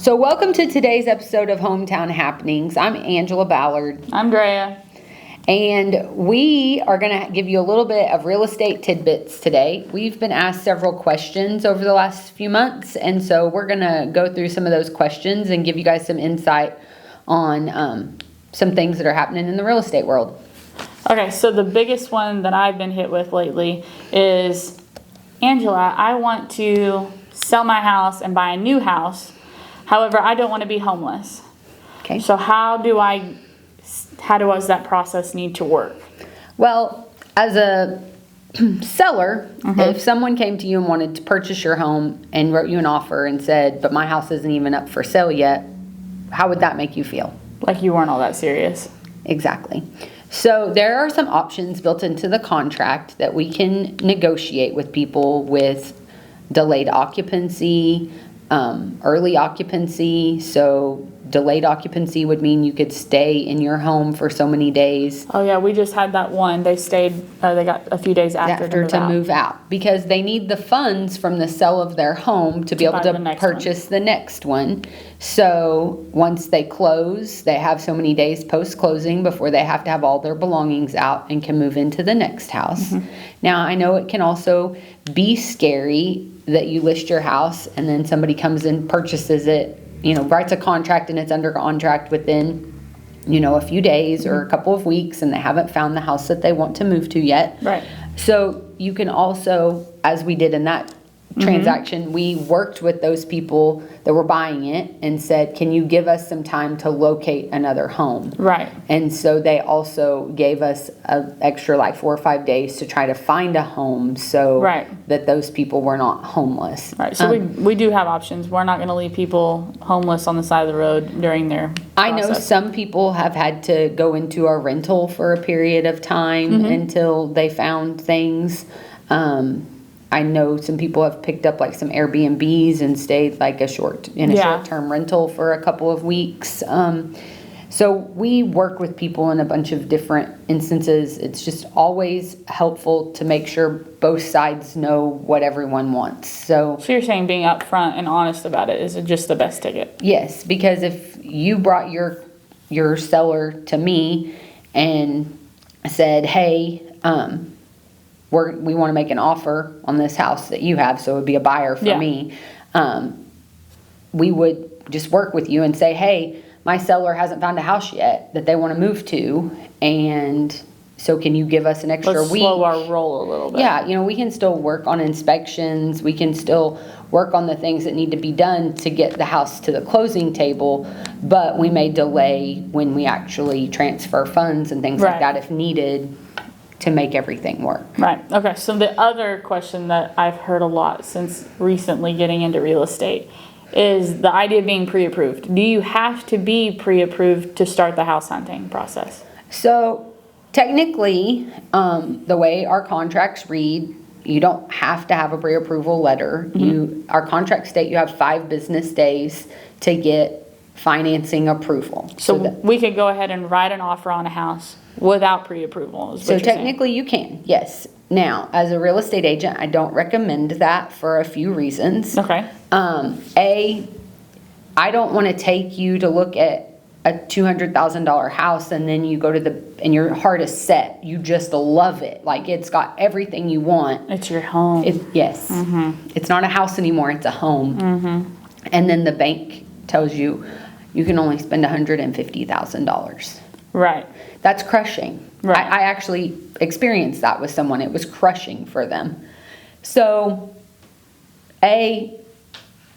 So welcome to today's episode of Hometown Happenings. I'm Angela Ballard. I'm Drea. And we are going to give you a little bit of real estate tidbits today. We've been asked several questions over the last few months, and so we're going to go through some of those questions and give you guys some insight on some things that are happening in the real estate world. Okay, so the biggest one that I've been hit with lately is, Angela, I want to sell my house and buy a new house. However, I don't want to be homeless. Okay. So how does that process need to work? Well, as a seller, if someone came to you and wanted to purchase your home and wrote you an offer and said, but my house isn't even up for sale yet, how would that make you feel? Like you weren't all that serious. Exactly. So there are some options built into the contract that we can negotiate with people with delayed occupancy, early occupancy. So delayed occupancy would mean you could stay in your home for so many days. Oh yeah, we just had that one. They stayed, they got a few days after to move out because they need the funds from the sale of their home to be able to purchase the next one. So once they close, they have so many days post-closing before they have to have all their belongings out and can move into the next house. Now, I know it can also be scary that you list your house and then somebody comes and purchases it, writes a contract and it's under contract within, a few days or a couple of weeks and they haven't found the house that they want to move to yet. Right. So you can also, as we did in that transaction, we worked with those people that were buying it and said, can you give us some time to locate another home? Right. And so they also gave us an extra 4 or 5 days to try to find a home so that those people were not homeless. Right. So we do have options. We're not going to leave people homeless on the side of the road during their process. I know some people have had to go into a rental for a period of time until they found things. I know some people have picked up some Airbnbs and stayed a short-term rental for a couple of weeks. So we work with people in a bunch of different instances. It's just always helpful to make sure both sides know what everyone wants. So you're saying being upfront and honest about it is just the best ticket? Yes, because if you brought your seller to me and said, hey, we want to make an offer on this house that you have, so it would be a buyer for me. We would just work with you and say, hey, my seller hasn't found a house yet that they want to move to, and so can you give us an extra week? Slow our roll a little bit. Yeah, we can still work on inspections. We can still work on the things that need to be done to get the house to the closing table, but we may delay when we actually transfer funds and things like that if needed, to make everything work. Right. Okay. So the other question that I've heard a lot since recently getting into real estate is the idea of being pre-approved. Do you have to be pre-approved to start the house hunting process? So technically, the way our contracts read, you don't have to have a pre-approval letter. Our contracts state you have 5 business days to get financing approval. So we could go ahead and write an offer on a house without pre-approval. So technically you can, yes. Now, as a real estate agent, I don't recommend that for a few reasons. Okay. I don't want to take you to look at a $200,000 house and then you go to and your heart is set. You just love it. It's got everything you want. It's your home. Yes. It's not a house anymore. It's a home. And then the bank tells you you can only spend $150,000. Right. That's crushing. Right. I actually experienced that with someone. It was crushing for them. So, I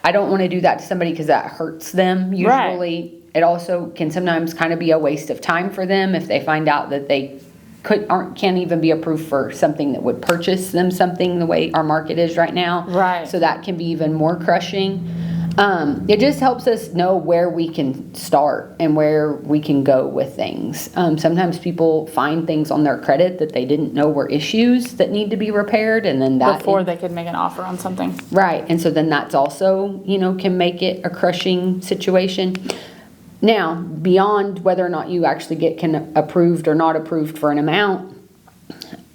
don't want to do that to somebody because that hurts them. Usually, it also can sometimes kind of be a waste of time for them if they find out that they can't even be approved for something that would purchase them something the way our market is right now. Right. So that can be even more crushing. It just helps us know where we can start and where we can go with things. Sometimes people find things on their credit that they didn't know were issues that need to be repaired, and then that before they could make an offer on something. Right, and so then that's also can make it a crushing situation. Now, beyond whether or not you actually get approved or not approved for an amount,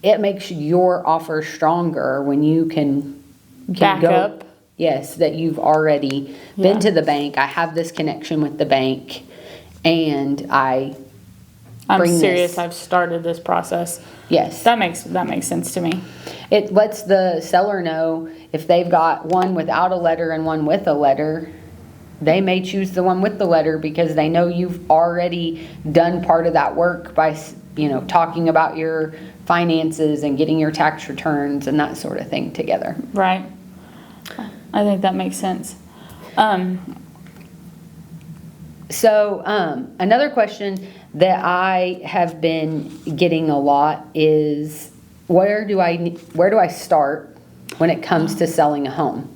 it makes your offer stronger when you can back go up Yes, that you've already been to the bank. I have this connection with the bank, and I'm serious. this. I've started this process. Yes. That makes sense to me. It lets the seller know if they've got one without a letter and one with a letter, they may choose the one with the letter because they know you've already done part of that work by, talking about your finances and getting your tax returns and that sort of thing together. Right. I think that makes sense. So another question that I have been getting a lot is where do I start when it comes to selling a home?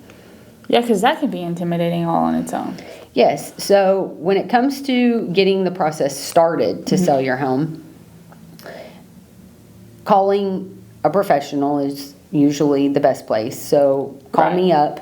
Yeah, because that can be intimidating all on its own. Yes. So when it comes to getting the process started to sell your home, calling a professional is usually the best place. So call me up.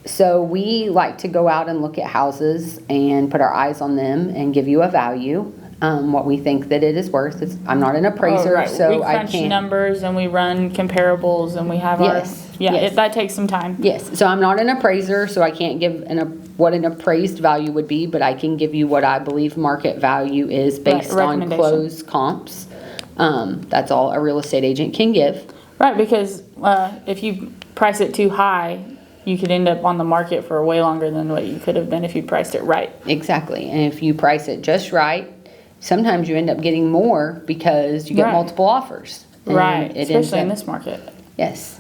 So we like to go out and look at houses and put our eyes on them and give you a value, what we think that it is worth. I'm not an appraiser, so we I crunch can't. numbers and we run comparables and we have that takes some time. Yes, so I'm not an appraiser, so I can't give what an appraised value would be, but I can give you what I believe market value is based on closed comps. That's all a real estate agent can give. Right, because if you price it too high, you could end up on the market for way longer than what you could have been if you priced it right. Exactly, and if you price it just right, sometimes you end up getting more because you get multiple offers. Right, especially in this market. Yes.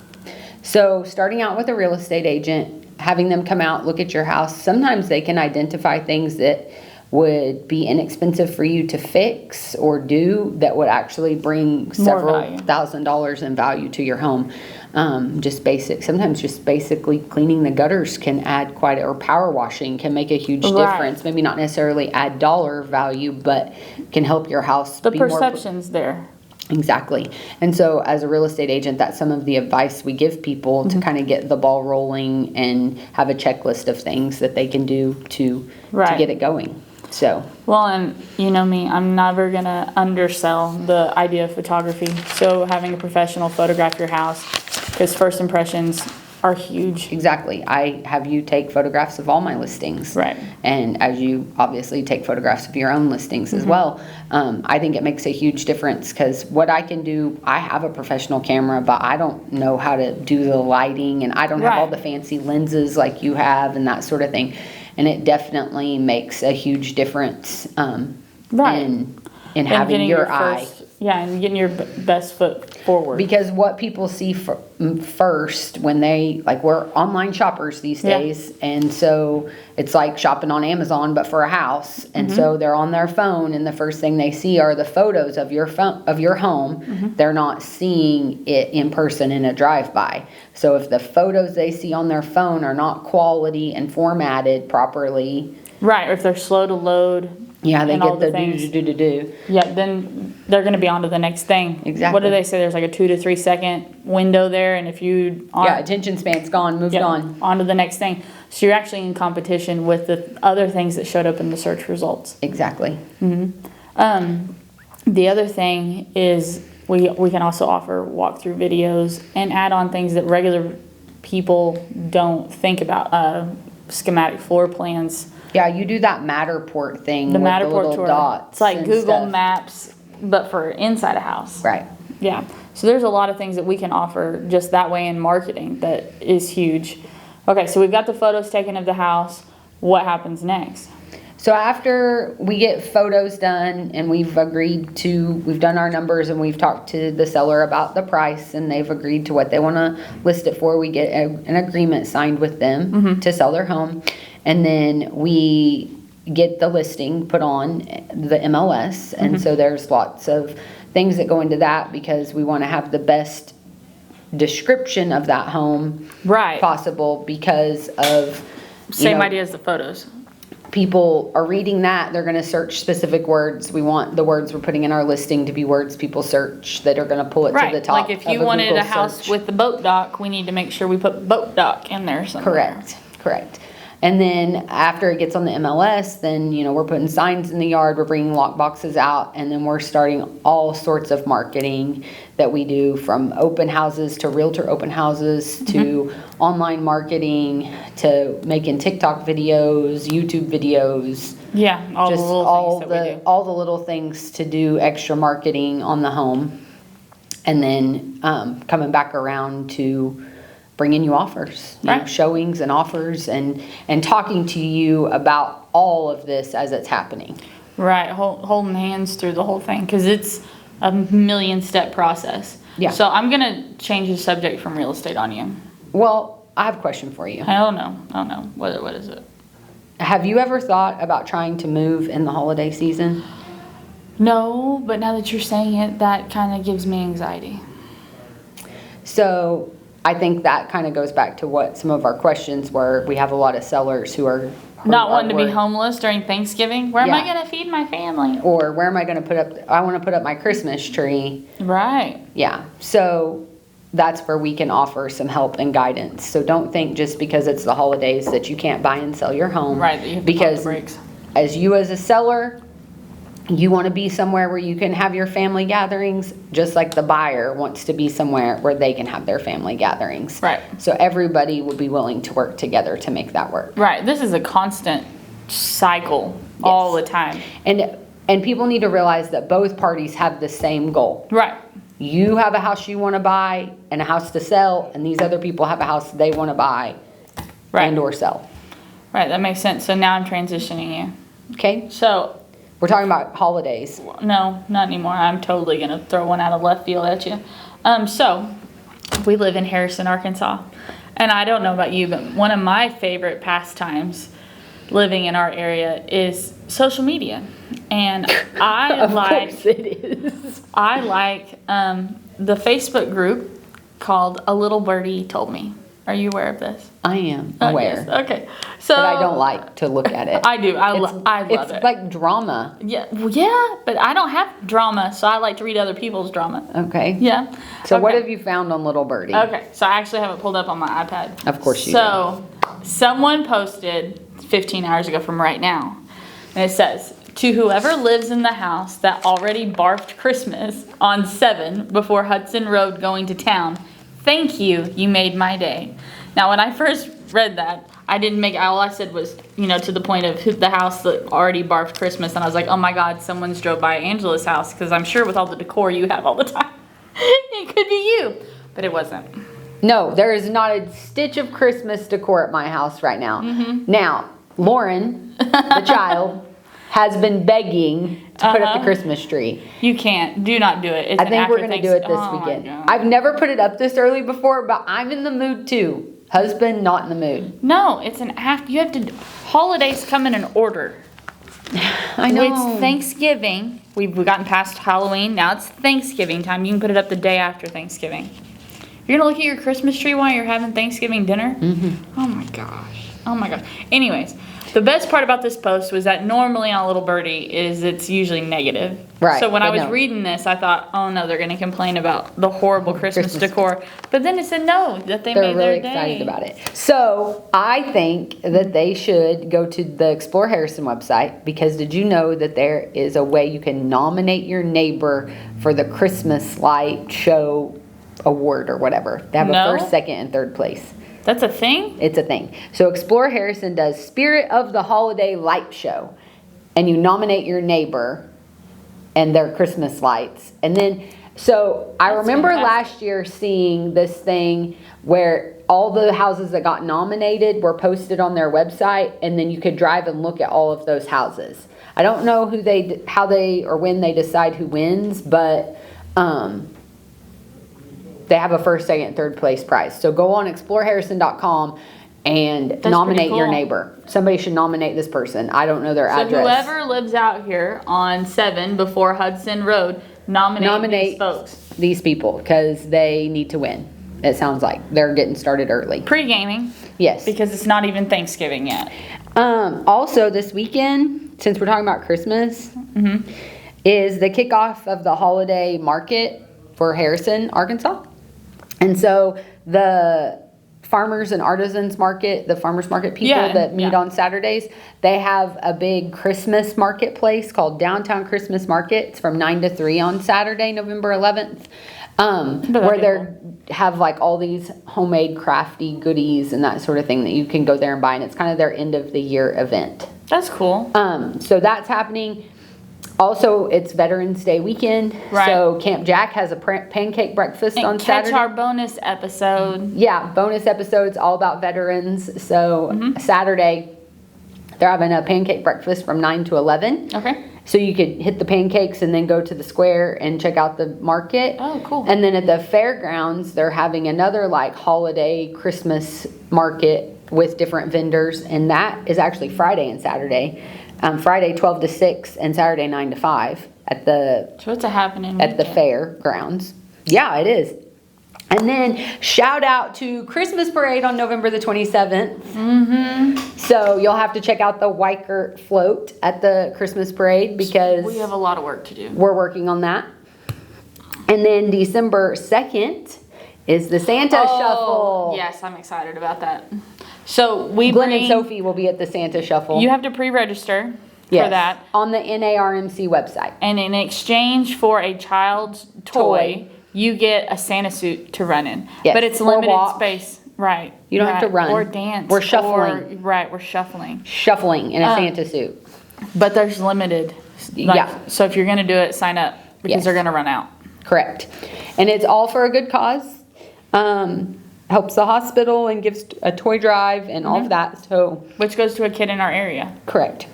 So starting out with a real estate agent, having them come out, look at your house, sometimes they can identify things that would be inexpensive for you to fix or do that would actually bring several $1,000s in value to your home. Sometimes just basically cleaning the gutters can add or power washing can make a huge difference. Maybe not necessarily add dollar value, but can help your house be more. The perception's there. Exactly. And so as a real estate agent, that's some of the advice we give people to kind of get the ball rolling and have a checklist of things that they can do to get it going. So. Well, and you know me, I'm never going to undersell the idea of photography. So having a professional photograph your house, because first impressions are huge. Exactly. I have you take photographs of all my listings. Right. And as you obviously take photographs of your own listings as well, I think it makes a huge difference because what I can do, I have a professional camera, but I don't know how to do the lighting and I don't have all the fancy lenses like you have and that sort of thing. And it definitely makes a huge difference in having your eye. And getting your best foot forward. Because what people see first when we're online shoppers these days, and so it's like shopping on Amazon but for a house, and so they're on their phone, and the first thing they see are the photos of your home. They're not seeing it in person in a drive-by. So if the photos they see on their phone are not quality and formatted properly, right, or if they're slow to load. Yeah, they get the do. Yeah, then they're going to be on to the next thing. Exactly. What do they say? There's like a 2 to 3 second window there, and if you attention span's gone, moved on to the next thing. So you're actually in competition with the other things that showed up in the search results. Exactly. The other thing is we can also offer walkthrough videos and add on things that regular people don't think about. Schematic floor plans. Yeah, you do that Matterport thing the with Matterport the little tour. dots. It's like Google Maps, but for inside a house. Right. Yeah. So there's a lot of things that we can offer just that way in marketing that is huge. Okay, so we've got the photos taken of the house. What happens next? So after we get photos done and we've done our numbers and we've talked to the seller about the price and they've agreed to what they want to list it for, we get an agreement signed with them to sell their home. And then we get the listing put on the MLS. And so there's lots of things that go into that because we want to have the best description of that home possible because of... Same idea as the photos. People are reading that, they're going to search specific words. We want the words we're putting in our listing to be words people search that are going to pull it to the top. Like if you wanted a house with the boat dock, we need to make sure we put boat dock in there somewhere. Correct. And then after it gets on the MLS, then, we're putting signs in the yard, we're bringing lock boxes out, and then we're starting all sorts of marketing that we do, from open houses to realtor open houses to online marketing to making TikTok videos, YouTube videos. Yeah, all the little things that we do. All the little things to do extra marketing on the home. And then coming back around to bringing you offers, showings and offers, and talking to you about all of this as it's happening. Right, holding hands through the whole thing, because it's a 1,000,000-step process. Yeah. So I'm going to change the subject from real estate on you. Well, I have a question for you. I don't know. What is it? Have you ever thought about trying to move in the holiday season? No, but now that you're saying it, that kind of gives me anxiety. So I think that kind of goes back to what some of our questions were. We have a lot of sellers who are not wanting to be homeless during Thanksgiving. Where am I going to feed my family? Or where am I going to I want to put up my Christmas tree. Right. Yeah. So that's where we can offer some help and guidance. So don't think just because it's the holidays that you can't buy and sell your home. Right. That you have to pump the brakes. As a seller, you want to be somewhere where you can have your family gatherings, just like the buyer wants to be somewhere where they can have their family gatherings. Right. So everybody would be willing to work together to make that work. Right. This is a constant cycle all the time. And people need to realize that both parties have the same goal. Right. You have a house you want to buy and a house to sell, and these other people have a house they want to buy and or sell. Right. That makes sense. So now I'm transitioning you. Okay. So we're talking about holidays. No, not anymore. I'm totally going to throw one out of left field at you. So we live in Harrison, Arkansas. And I don't know about you, but one of my favorite pastimes living in our area is social media. And I of course it is. I like the Facebook group called A Little Birdie Told Me. Are you aware of this? I am aware. Yes. Okay. So, but I don't like to look at it. I do. I love it. It's like drama. Yeah. Well, yeah, but I don't have drama, so I like to read other people's drama. Okay. Yeah. So what have you found on Little Birdie? Okay. So I actually have it pulled up on my iPad. Of course you do. So someone posted 15 hours ago from right now, and it says, "To whoever lives in the house that already barfed Christmas on 7 before Hudson Road going to town, thank you, you made my day." Now, when I first read that, I didn't make, all I said was, to the point of the house that already barfed Christmas, and I was like, oh my God, someone's drove by Angela's house, because I'm sure with all the decor you have all the time, it could be you. But it wasn't. No, there is not a stitch of Christmas decor at my house right now. Mm-hmm. Now, Lauren, the child, has been begging to put up the Christmas tree. You can't. Do not do it. I think we're going to do it this weekend. I've never put it up this early before, but I'm in the mood too. Husband, not in the mood. No, it's an after. You have to. Holidays come in an order. I know. It's Thanksgiving. We've gotten past Halloween. Now it's Thanksgiving time. You can put it up the day after Thanksgiving. You're going to look at your Christmas tree while you're having Thanksgiving dinner? Mm-hmm. Oh my gosh. Oh my gosh. Anyways. The best part about this post was that normally on Little Birdie it's usually negative. Right. So when I was reading this, I thought, oh no, they're going to complain about the horrible Christmas decor. But then it said no, that they're made really their day. excited about it. So I think that they should go to the Explore Harrison website, because did you know that there is a way you can nominate your neighbor for the Christmas light show award or whatever? They have a first, second, and third place. That's a thing? It's a thing. So Explore Harrison does Spirit of the Holiday Light Show. And you nominate your neighbor and their Christmas lights. And then, so I remember last year seeing this thing where all the houses that got nominated were posted on their website. And then you could drive and look at all of those houses. I don't know how they or when they decide who wins, but they have a first, second, third place prize. So go on exploreharrison.com and nominate your neighbor. Somebody should nominate this person. I don't know their address. So whoever lives out here on 7 before Hudson Road, nominate these folks. These people, because they need to win. It sounds like they're getting started early. Pre-gaming. Yes. Because it's not even Thanksgiving yet. Also, this weekend, since we're talking about Christmas, is the kickoff of the holiday market for Harrison, Arkansas. And so the farmers and artisans market, the farmers market people Yeah, that meet yeah. on Saturdays, they have a big Christmas marketplace called Downtown Christmas Market. It's from 9 to 3 on Saturday, November 11th. Where they have like all these homemade crafty goodies and that sort of thing that you can go there and buy, and it's kind of their end of the year event. That's cool. So that's happening. Also, it's Veterans Day weekend, Right. so Camp Jack has a pancake breakfast And on catch Saturday. our bonus episode. Yeah, bonus episodes all about veterans. So Saturday, they're having a pancake breakfast from 9 to 11. Okay. So you could hit the pancakes and then go to the square and check out the market. Oh, cool. And then at the fairgrounds, they're having another like holiday Christmas market with different vendors, and that is actually Friday and Saturday. Friday 12 to 6 and Saturday 9 to 5 at the So it's a happening at the weekend. fairgrounds. Yeah, it is. And then shout out to Christmas Parade on November the 27th. So you'll have to check out the Weichert float at the Christmas Parade because We have a lot of work to do. we're working on that. And then December 2nd is the Santa Shuffle. Yes, I'm excited about that. So we Glenn bring, and Sophie will be at the Santa Shuffle. you have to pre-register Yes, for that. on the NARMC website. And in exchange for a child's toy, Toy. you get a Santa suit to run in. Yes, But it's or limited walk. space. Right. You don't have to run. Or dance. We're shuffling. Right, we're shuffling. Shuffling in a Santa suit. But there's limited. Yeah. So if you're going to do it, sign up because Yes. they're going to run out. Correct. And it's all for a good cause. Helps the hospital and gives a toy drive and all of that. So, Which goes to a kid in our area. correct.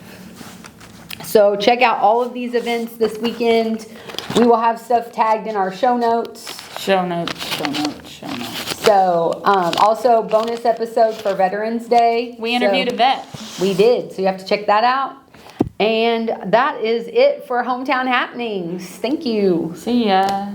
So check out all of these events this weekend. We will have stuff tagged in our show notes. Show notes, show notes, show notes. So, also bonus episode for Veterans Day. We interviewed So- a vet. We did. So you have to check that out. And that is it for Hometown Happenings. Thank you. See ya.